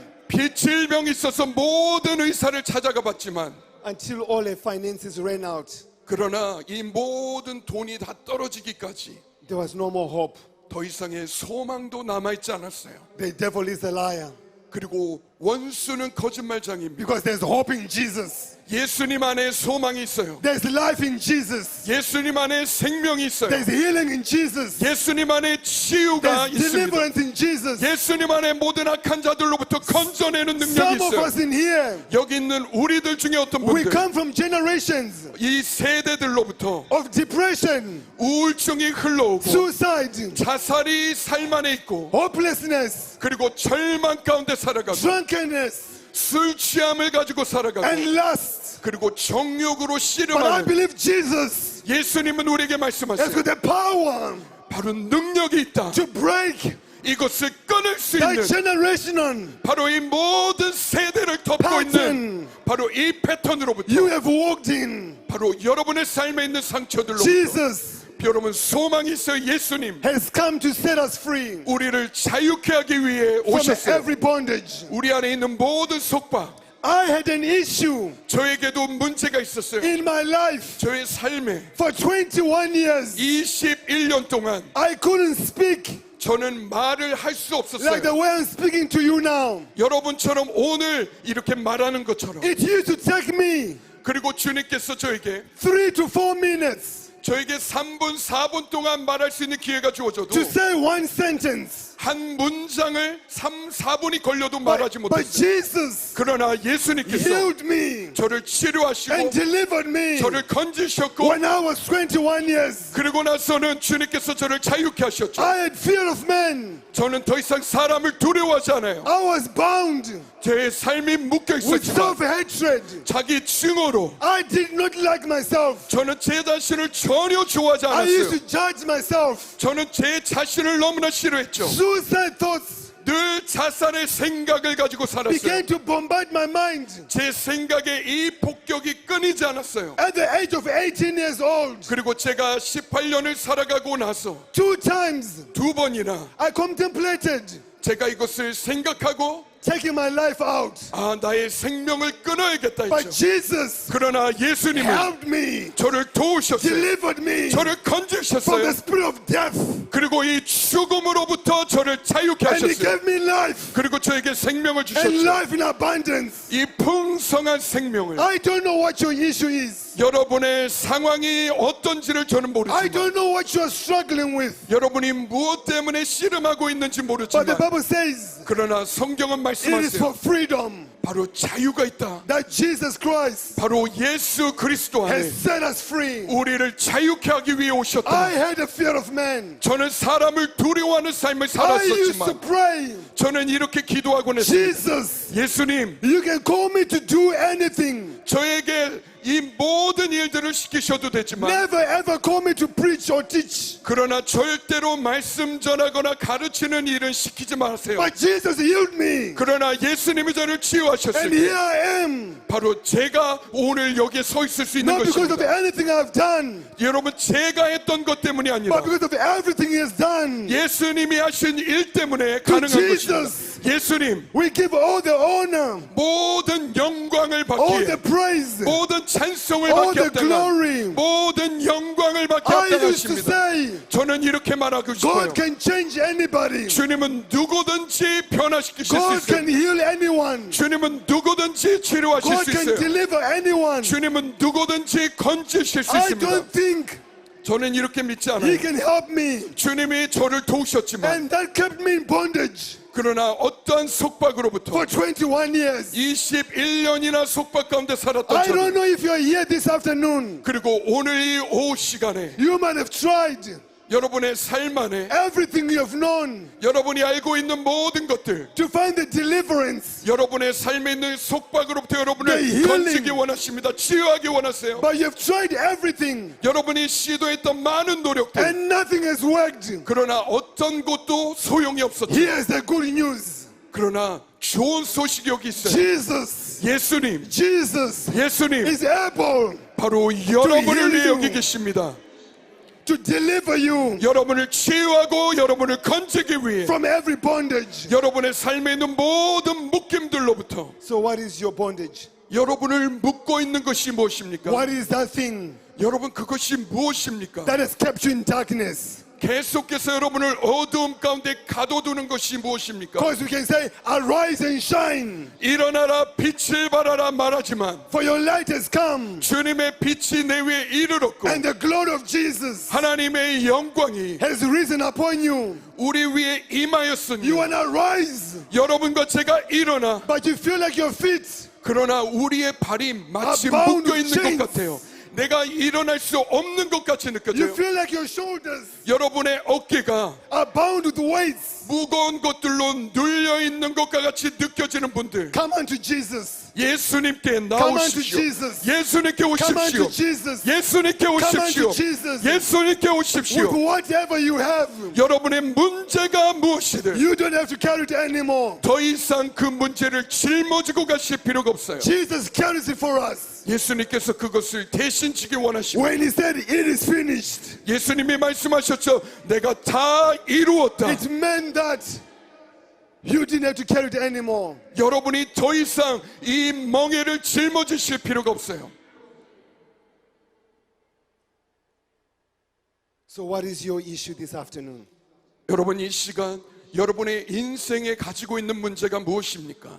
질병이 있어서 모든 의사를 찾아가 봤지만, until all her finances ran out. 그러나 이 모든 돈이 다 떨어지기까지 There was no more hope. 더 이상의 소망도 남아있지 않았어요. The devil is a liar 그리고 원수는 거짓말장입니다. because there's hope in Jesus. 예수님 안에 소망이 있어요. There's life in Jesus. 예수님 안에 생명이 있어요. There's healing in Jesus. 예수님 안에 치유가 There's 있습니다. deliverance in Jesus. 예수님 안에 모든 악한 자들로부터 건져내는 능력이 Some of 있어요. us in here, 여기 있는 우리들 중에 어떤 we 분들, come from generations 이 세대들로부터 of depression, 우울증이 흘러오고 suicide, 자살이 삶 안에 있고, hopelessness, 그리고 절망 가운데 살아가고, drunkenness, 술 취함을 가지고 살아가고, and lust. 그리고 정욕으로 But I 씨름하는 believe Jesus 예수님은 우리에게 has 말씀하세요. got the power 바로 능력이 있다. to break 이것을 끊을 수 that 있는, generation 바로 이 모든 세대를 덮고 있는 pattern 바로 이 패턴으로부터, you have walked in. 바로 여러분의 삶에 있는 상처들로부터 Jesus 여러분 소망이 있어요. 예수님 has come to set us free 우리를 자유케 하기 위해 from 오셨어요. every bondage. 우리 안에 있는 모든 속박, I had an issue 저에게도 문제가 있었어요. in my life 저의 삶에 for 21 years. 21년 동안 I couldn't speak 저는 말을 할 수 like the 없었어요. way I'm speaking to you now. 여러분처럼 오늘 이렇게 말하는 것처럼. It used to take me 그리고 주님께서 저에게 3 to 4 minutes 저에게 3분 4분 동안 말할 수 있는 기회가 주어져도 to say one sentence. 한 문장을 3, 4분이 걸려도 말하지 But 못했어요. Jesus 그러나 예수님께서 healed me 저를 치료하시고 and delivered me 저를 건지셨고 when I was 21 years. 그리고 나서는 주님께서 저를 자유케 하셨죠. I had fear of men. 저는 더 이상 사람을 두려워하지 않아요. I was bound 제 삶이 묶여 with 있었지만 self-hatred. 자기 증오로 I did not like myself. 저는 제 자신을 전혀 좋아하지 I used 않았어요. to judge myself. 저는 제 자신을 너무나 싫어했죠. Suicide thoughts 늘 자살의 생각을 가지고 살았어요. began to bombard my mind. 제 생각에 이 폭격이 끊이지 않았어요. At the age of 18 years old, 그리고 제가 18년을 살아가고 나서 2 times 2번이나 I contemplated 제가 이것을 생각하고 taking my life out. 나의 생명을 끊어야겠다 But 했죠. Jesus 그러나 예수님은 helped me, 저를 도우셨어요. delivered me 저를 from the 건지셨어요. spirit of death. 그리고 이 죽음으로부터 저를 자유케 And He 하셨어요. gave me life 그리고 저에게 생명을 and 주셨죠. life in abundance. 이 풍성한 생명을 I don't know what your issue is. 여러분의 상황이 어떤지를 저는 I 모르지만 don't know what you are struggling with. 여러분이 무엇 때문에 씨름하고 있는지 But the 모르지만 Bible says 그러나 성경은 it is for 말씀하세요. freedom 바로 자유가 있다. that Jesus Christ 바로 예수 그리스도 안에 has set us free. 우리를 자유케 하기 위해 I 오셨다. had a fear of man. 저는 사람을 두려워하는 삶을 I used to 살았었지만 pray, 저는 이렇게 기도하곤 했습니다. Jesus, 예수님, you can call me to do anything. 저에게 이 모든 일들을 시키셔도 되지만 Never ever call me to preach or teach. 그러나 절대로 말씀 전하거나 가르치는 일은 시키지 마세요. But Jesus healed me. 그러나 예수님이 저를 And 치유하셨을 here 때 I am. 바로 제가 오늘 여기에 서 있을 수 있는 Not because of 것입니다. anything I've done, 여러분 제가 했던 것 때문이 아니라 but because of everything He has done. 예수님이 하신 일 때문에 가능한 것입니다. Jesus. 예수님 We give all the honor, 모든 영광을 all the 받기에 praise, 모든 찬송을 all 받게 the 합당한 glory. 모든 영광을 받게 I used to 합당하십니다. say, 저는 이렇게 말하고 싶어요. God can change anybody. 주님은 누구든지 변화시키실 수 God 있어요. can heal anyone. 주님은 누구든지 치료하실 God 수 can 있어요. deliver anyone. 주님은 누구든지 건지실 수 I 있습니다. don't think 저는 이렇게 믿지 He 않아요. can help me. 주님이 저를 도우셨지만 And that kept me in bondage 그러나 어떠한 속박으로부터 for 21 years. 21년이나 속박 가운데 살았던 I don't 저는 know if you're here this afternoon. 그리고 오늘 이 오후 시간에 You might have tried 여러분의 삶 안에 everything you have known 여러분이 알고 있는 모든 것들 to find the deliverance, 여러분의 삶에 있는 속박으로부터 The 여러분을 healing. 건지기 원하십니다. 치유하기 원하세요. but you have tried everything 여러분이 시도했던 많은 노력들 and nothing has worked. 그러나 어떤 것도 소용이 없었죠. Here's the good news. 그러나 좋은 소식이 여기 있어요. Jesus 예수님 is able 바로 여러분을 heal you. 여기 계십니다. to deliver you 여러분을 치유하고 여러분을 건지기 위해 from every bondage. 여러분의 삶에 있는 모든 묶임들로부터 So what is your bondage? 여러분을 묶고 있는 것이 무엇입니까? What is that thing 여러분 그것이 무엇입니까? that has kept you in darkness? 계속해서 여러분을 어두움 가운데 가둬두는 것이 무엇입니까? Because we can say, arise and shine, 일어나라 빛을 발하라 말하지만 for your light has come, 주님의 빛이 내 위에 이르렀고 and the glory of Jesus 하나님의 영광이 has risen upon you. 우리 위에 임하였으니 You wanna rise, 여러분과 제가 일어나 but you feel like your feet 그러나 우리의 발이 마치 are bound 묶여 with 있는 것 chains. 같아요. 내가 일어날 수 없는 것 같이 You 느껴져요. feel like your shoulders 여러분의 어깨가 are bound with weights. 무거운 것들로 눌려 있는 것과 같이 느껴지는 분들 Come unto Jesus. 예수님께 Come unto 나오십시오. Jesus. 예수님께 Come 오십시오. unto Jesus. 예수님께 Come 오십시오. unto Jesus. 예수님께 With 오십시오. whatever you have, 여러분의 문제가 무엇이든 you don't have to carry it anymore. 더 이상 그 문제를 짊어지고 가실 필요가 없어요. Jesus carries it for us. 예수님께서 그것을 대신 지기 원하십니다. When he said it is finished, 예수님이 말씀하셨죠. 내가 다 이루었다. it meant that you didn't have to carry it anymore. 여러분이 더 이상 이 멍에를 짊어지실 필요가 없어요. So what is your issue this afternoon? 여러분 이 시간 여러분의 인생에 가지고 있는 문제가 무엇입니까?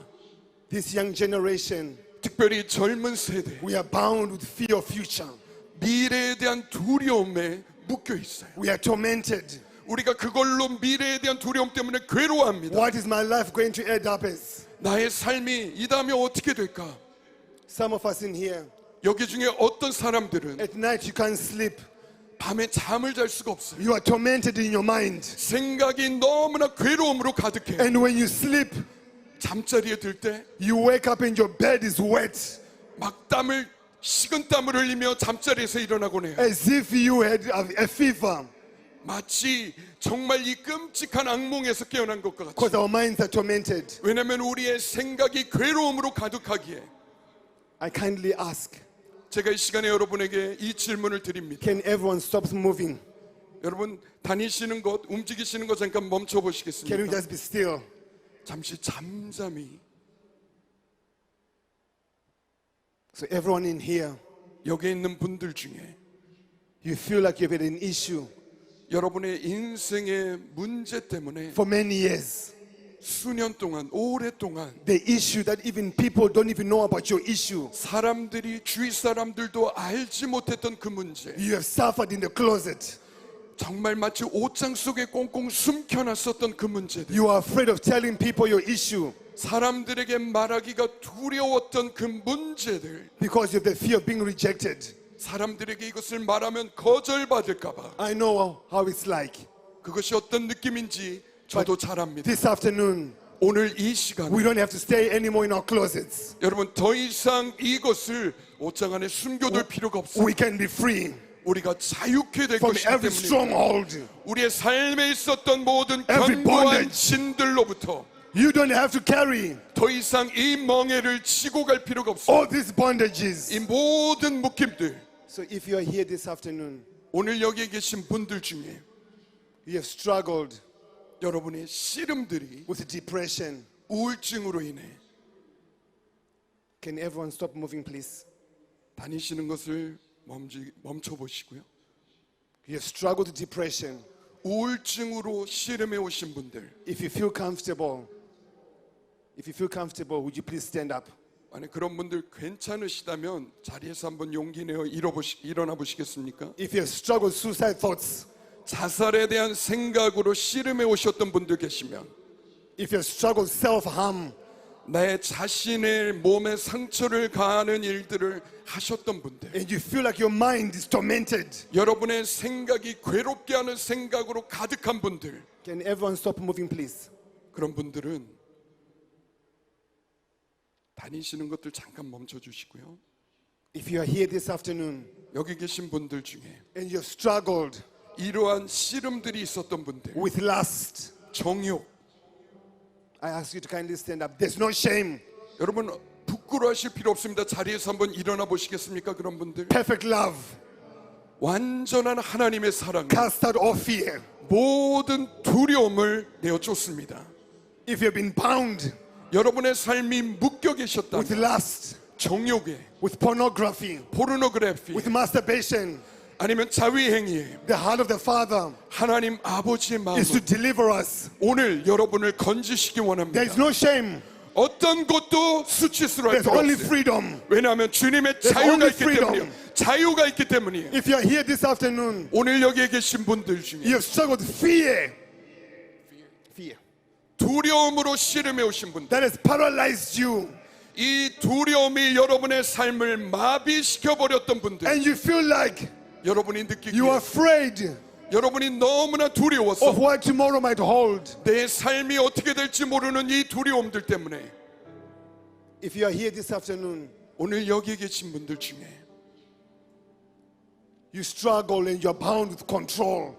This young generation, 특별히 젊은 세대 we are bound with fear of future. 미래에 대한 두려움에 묶여 있어요. We are tormented 우리가 그걸로 미래에 대한 두려움 때문에 괴로워합니다. What is my life going to end up as? 나의 삶이 이 다음에 어떻게 될까? Some of us in here, 여기 중에 어떤 사람들은 at night you can't sleep. 밤에 잠을 잘 수가 없어요. You are tormented in your mind. 생각이 너무나 괴로움으로 가득해. And when you sleep, 잠자리에 들 때 막 you wake up and your bed is wet. 식은 땀을 흘리며 잠자리에서 일어나곤 해요. As if you had a fever. 마치 정말 이 끔찍한 악몽에서 깨어난 것과 같이. Because our minds are tormented. 왜냐하면 우리의 생각이 괴로움으로 가득하기에. I kindly ask, 제가 이 시간에 여러분에게 이 질문을 드립니다. can everyone stop moving? 여러분 다니시는 것, 움직이시는 것 잠깐 멈춰 Can we 보시겠습니까? just be still? 잠시 잠잠히. So everyone in here, 여기 있는 분들 중에 you feel like you've had an issue 여러분의 인생의 문제 때문에 for many years. 수년 동안, 오랫동안 The issue that even people don't even know about your issue. 사람들이, 주위 사람들도 알지 못했던 그 문제, You have suffered in the closet. 정말 마치 옷장 속에 꽁꽁 숨겨놨었던 그 문제들, You are afraid of telling people your issue 사람들에게 말하기가 두려웠던 그 문제들, because you have the fear of being rejected. 사람들에게 이것을 말하면 거절받을까봐. I know how it's like. 그것이 어떤 느낌인지 저도 잘 압니다. This afternoon, 오늘 이 we 시간에 don't have to stay anymore in our closets. 여러분 더 이상 이것을 옷장 안에 숨겨둘 필요가 없어요. We can be free 우리가 자유케 될 from 것이기 every 때문에 stronghold. 우리의 삶에 있었던 모든 Every 견고한 bondage. 진들로부터 You don't have to carry 더 이상 이 멍에를 치고 갈 필요가 없어요. all these bondages. 이 모든 묶임들, So if you are here this afternoon, 오늘 여기에 계신 분들 중에 you have struggled 여러분의 씨름들이 with depression. 우울증으로 인해 Can everyone stop moving, please? 다니시는 것을 멈춰 보시고요. You have struggled with depression. 우울증으로 씨름해 오신 분들, If you feel comfortable, would you please stand up? 아니 그런 분들 괜찮으시다면 자리에서 한번 용기 내어 일어나 보시겠습니까? If you have struggled with suicide thoughts, 자살에 대한 생각으로 씨름해 오셨던 분들 계시면, if you have struggled with self-harm, 내 자신의 몸에 상처를 가하는 일들을 하셨던 분들, and you feel like your mind is tormented, 여러분의 생각이 괴롭게 하는 생각으로 가득한 분들, can everyone stop moving, please? 그런 분들은 다니시는 것들 잠깐 멈춰 주시고요. If you are here this afternoon 여기 계신 분들 중에 and you have struggled 이러한 씨름들이 있었던 분들, with lust, 정욕, I ask you to kindly stand up. There's no shame. 여러분 부끄러워하실 필요 없습니다. 자리에서 한번 일어나 보시겠습니까? 그런 분들, Perfect love, 완전한 하나님의 사랑, cast out all fear. 모든 두려움을 내어 쫓습니다. If you've been bound 여러분의 삶이 묶여 with 계셨다면 lust, 정욕에, with pornography, 포르노그래피, with masturbation, 아니면 자위행위에, the heart of the Father 하나님 아버지의 마음은 is to deliver us. 오늘 여러분을 건지시기 원합니다. There's no shame. 어떤 것도 수치스러울 There's 필요 only 없어요. freedom. 왜냐하면 주님의 There's 자유가 only 있기 freedom. 때문이에요. 자유가 있기 때문이에요. If you're here this afternoon, 오늘 여기에 계신 분들 중에 you have struggled with fear. Fear. 두려움으로 씨름해 오신 분들, That has paralyzed you. 이 두려움이 여러분의 삶을 마비시켜 버렸던 분들, And you feel like 여러분이 느끼기에 you are afraid 여러분이 너무나 두려워서 of what tomorrow might hold. 내 삶이 어떻게 될지 모르는 이 두려움들 때문에 If you are here this afternoon, 오늘 여기에 계신 분들 중에 you struggle and you're bound with control.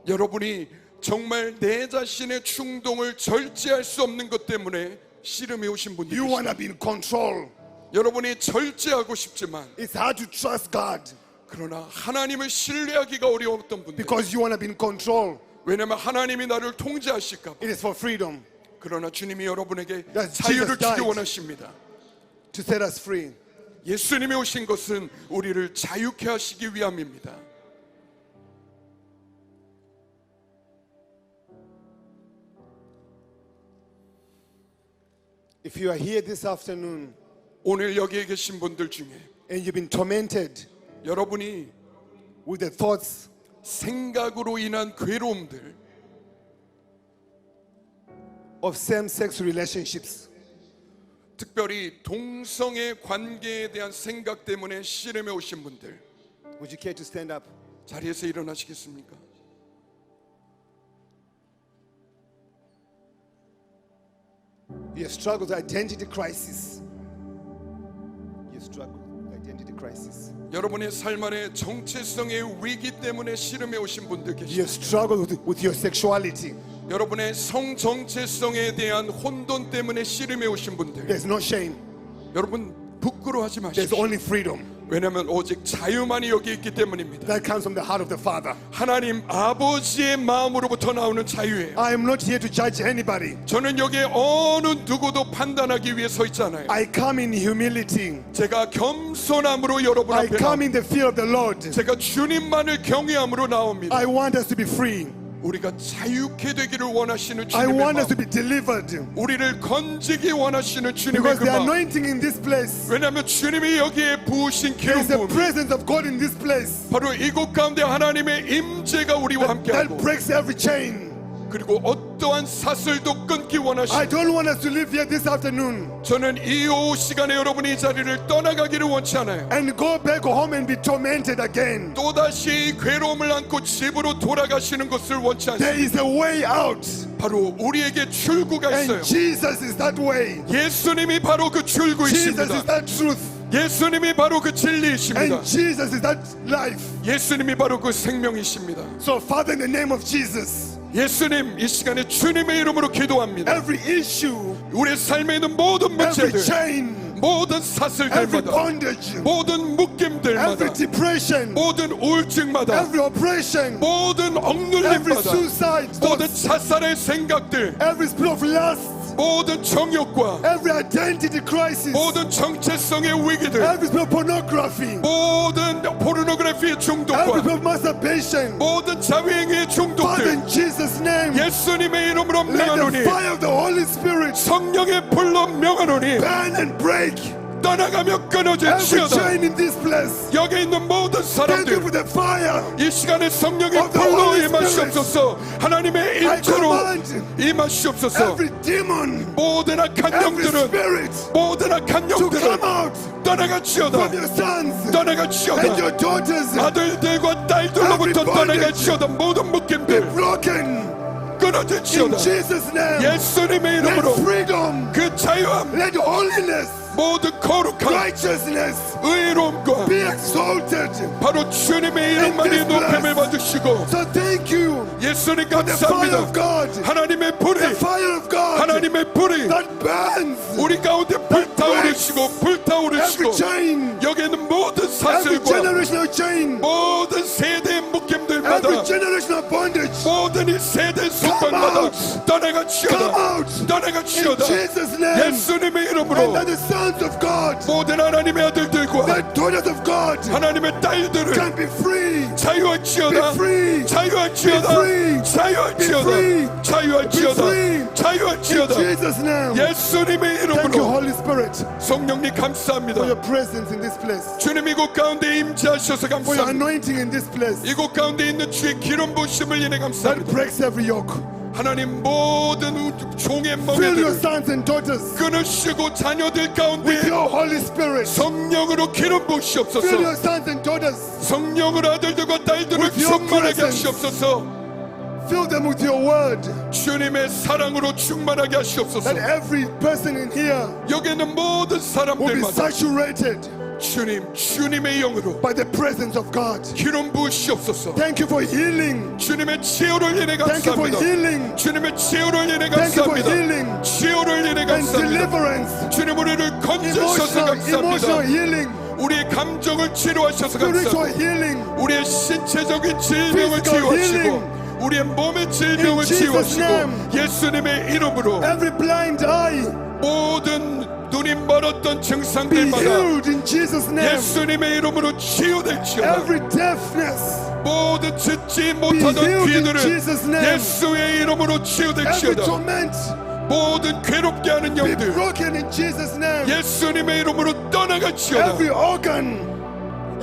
여러분이 정말 내 자신의 충동을 절제할 수 없는 것 때문에 씨름해 오신 분들 You 계십니다. want to be in control. 여러분이 절제하고 싶지만 It's hard to trust God 그러나 하나님을 신뢰하기가 어려웠던 분들, because you want to be in control. 왜냐하면 하나님이 나를 통제하실까 봐. It is for freedom, 그러나 주님이 여러분에게 That's 자유를 Jesus died. 주기 원하십니다. to set us free. 예수님이 오신 것은 우리를 자유케 하시기 위함입니다. If you are here this afternoon 오늘 여기에 계신 분들 중에 and you've been tormented 여러분이 with the thoughts, 생각으로 인한 괴로움들, of same-sex relationships. 특별히 동성애 관계에 대한 생각 때문에 씨름해 오신 분들, Would you care to stand up? 자리에서 일어나시겠습니까? You have struggled with identity crisis. You have struggled with identity crisis. 여러분의 삶 안에 정체성의 위기 때문에 씨름해 오신 분들 You 계십니다. have struggled with your sexuality. 여러분의 성 정체성에 대한 혼돈 때문에 씨름해 오신 분들, There's no shame. 여러분 부끄러워하지 There's 마십시오. only freedom. 왜냐하면 오직 자유만이 여기 있기 때문입니다. That comes from the heart of the Father. 하나님 아버지의 마음으로부터 나오는 자유예요. I am not here to judge anybody. 저는 여기에 어느 누구도 판단하기 위해 서 있잖아요. I come in humility. 제가 겸손함으로 여러분 I 앞에 come 나옵니다. in the fear of the Lord. 제가 주님만을 경외함으로 나옵니다. I want us to be free. 우리가 자유케 되기를 원하시는 I 주님의 want us to 마음, be delivered. 우리를 건지기 원하시는 주님의 Because 그 the 마음. anointing in this place, 왜냐하면 주님이 여기에 부으신 there is the 기름 부음, presence of God in this place 바로 이곳 가운데 하나님의 임재가 우리와 that 함께하고, breaks every chain. 그리고 어떠한 사슬도 끊기 I 원하시는, don't want us to live here this afternoon 저는 이 오후 시간에 여러분이 이 자리를 떠나가기를 원치 않아요. and go back home and be tormented again. 또다시 이 괴로움을 안고 집으로 돌아가시는 것을 원치 There 않습니다. is a way out, 바로 우리에게 출구가 있어요. and Jesus is that way. 예수님이 바로 그 Jesus is 출구이십니다. that truth, 예수님이 바로 그 진리이십니다. and Jesus is that life. 예수님이 바로 그 생명이십니다. So, Father, in the name of Jesus, 예수님, 이 시간에 주님의 이름으로 기도합니다. every issue, 우리의 삶에 있는 모든 every 문제들, chain, 모든 every 사슬들마다, bondage, 모든 묶임들마다, every depression, 모든 우울증마다, every oppression, 모든 every 억눌림마다, suicide 모든 thoughts, 자살의 생각들, every spirit of lust, 모든 정욕과 every identity crisis, 모든 정체성의 위기들, every spirit of pornography, 모든 포르노그래피의 every 중독과 spirit of masturbation. 모든 자위행의 Father, 중독들, in Jesus' name, 예수님의 이름으로 let the 명하노니, fire of the Holy Spirit 성령의 불로 명하노니, burn and break 떠나가며 every 끊어질지어다. chain in this place. 여기 있는 모든 Thank you 사람들, for the fire. 이 시간에 성령의 of the 불로 Holy 임하시옵소서. 하나님의 I 일처로 command 임하시옵소서. every demon, 모든 악한 every 영들은, spirit 모든 악한 to come 영들은 out 떠나가지어다. from your sons and 떠나가지어다. your daughters. 아들들과 딸들로부터 Every 떠나가지어다. 모든 Be 묶임들 broken in 끊어질지어다. Jesus' name. 예수님의 Let 이름으로 freedom, 그 자유함, let holiness, 모든 거룩함, righteousness 의로움과 be exalted. 바로 주님의 이름만이 this 높임을 place. 받으시고, So thank you, 예수님 the fire 감사합니다. of God, 하나님의 불이, the fire of God 하나님의 불이 that burns 우리 가운데 불타오르시고 every 불타오르시고, chain, 여기 있는 모든 every 사슬과 generational chain, 모든 세대의 묶임들마다, every generational bondage. 모든 이 세대 속박마다 out. 떠나가지어다. Come out in 떠나가지어다. Jesus' name. 예수님의 And 이름으로 that the sons of God, 모든 하나님의 아들들과 the daughters of God 하나님의 딸들을 can be free. 자유할지어다. Be free. 자유할지어다. Be free. 자유할지어다. Be free. 자유할지어다. Be free. In 자유할지어다. Jesus' name. 예수님의 Thank you, 이름으로 Holy Spirit, 성령님 for 감사합니다. your presence in this place, 주님 이곳 가운데 임재하셔서 for your 감사합니다. anointing in this place 이곳 가운데 있는 주의 기름 부으심을 인해 that 감사합니다. breaks every yoke. 하나님 모든 종의 Fill your 멍에들을 sons and daughters 끊으시고 자녀들 with 가운데 your Holy Spirit. 성령으로 기름 Fill your 부으시옵소서. sons and daughters. 성령으로 아들들과 딸들을 With your 충만하게 presence. 하시옵소서. Fill them with your word. 주님의 사랑으로 충만하게 하시옵소서. That every person in here 여기 있는 모든 will be 사람들마다 saturated 주님의 영으로 by the presence of God. 기름 부으시옵소서. Thank you for healing. 주님의 치유를 인해 Thank you for 감사합니다. healing. 주님의 치유를 인해 Thank you for 감사합니다. healing 치유를 인해 and 감사합니다. deliverance. 주님 우리를 건지셔서 Emotional 감사합니다. healing. 우리의 감정을 치료하셔서 Spiritual 감사합니다. healing. 우리의 신체적인 질병을 Physical 치유하시고, healing. 우리의 몸의 질병을 In Jesus' 치유하시고, name. 예수님의 이름으로 Every blind eye 모든 눈이 멀었던 be 증상들마다 healed in Jesus' name. 예수님의 이름으로 치유될지어다. Every deafness 모든 듣지 못하던 healed in 귀들은 Jesus' name. 예수의 이름으로 every 치유될지어다. torment 모든 괴롭게 하는 be 영들 broken in Jesus' name. 예수님의 이름으로 떠나갈지어다. Every organ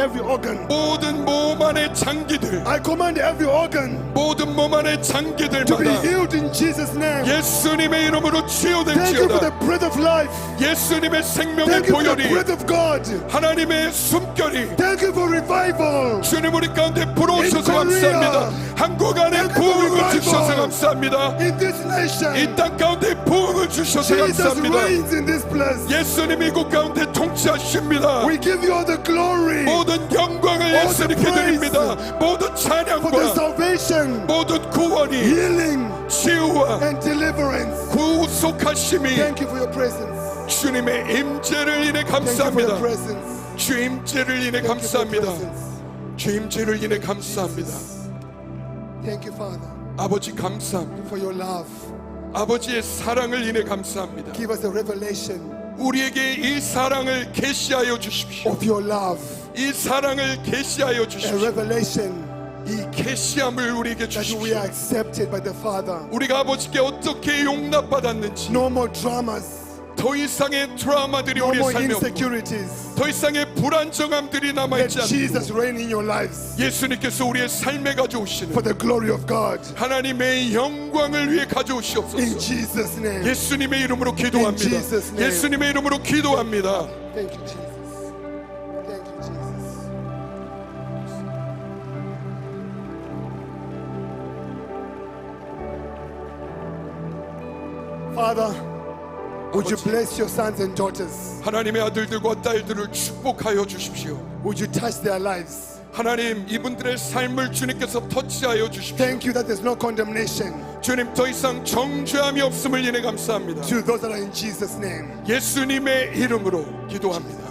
every organ. 모든 몸 안의 장기들, I command every organ 모든 몸 안의 to be 장기들마다 healed in Jesus' name. 예수님의 이름으로 Thank you for the 치유될지어다. breath of life. 예수님의 생명의 Thank you for the 보혈이, breath of God. 하나님의 숨결이 Thank you for revival. 주님 우리 가운데 불어오셔서 In Korea. 감사합니다. 한국 안에 Thank you for 부흥을 revival. 주셔서 감사합니다. In this nation, 이 땅 가운데 부흥을 주셔서 Jesus 감사합니다. reigns in this place. 예수님이 이곳 가운데 통치하십니다. We give you all the glory 모든 영광을 all the 예수님께 praise 드립니다. 모든 for the 찬양과 salvation, 모든 구원이, healing, 치유와 and deliverance. 구속하심이 Thank you for your presence. 주님의 임재를 인해 Thank you for your 감사합니다. presence. 주 임재를 인해 Thank you for your 감사합니다. presence. 주 임재를 인해 감사합니다. Thank you, Father, 아버지 감사합니다. for your love. 아버지의 사랑을 인해 감사합니다. Give us a revelation 우리에게 이 사랑을 계시하여 주십시오. of your love, 이 사랑을 계시하여 a 주십시오. revelation 이 계시함을 우리에게 that we 주십시오. are accepted by the Father. 우리가 아버지께 어떻게 용납받았는지, No more dramas, 더 이상의 드라마들이 no 우리 more 삶에 없고, insecurities. 더 이상의 불안정함들이 Let 남아있지 않고, Jesus reign in your lives 예수님께서 우리의 삶에 가져오시는 for the glory of God. 하나님의 영광을 위해 In 가져오시옵소서. Jesus' name. 예수님의 이름으로 In 기도합니다. Jesus' name. 예수님의 이름으로 기도합니다. Thank you, Jesus. Thank you, Jesus. Father, would you bless your sons and daughters? 하나님의 아들들과 딸들을 축복하여 주십시오. Would you touch their lives? 하나님, 이분들의 삶을 주님께서 터치하여 주십시오. Thank you that there's no condemnation 주님, 더 이상 정죄함이 없음을 인해 감사합니다. to those that are in Jesus' name. 예수님의 이름으로 기도합니다.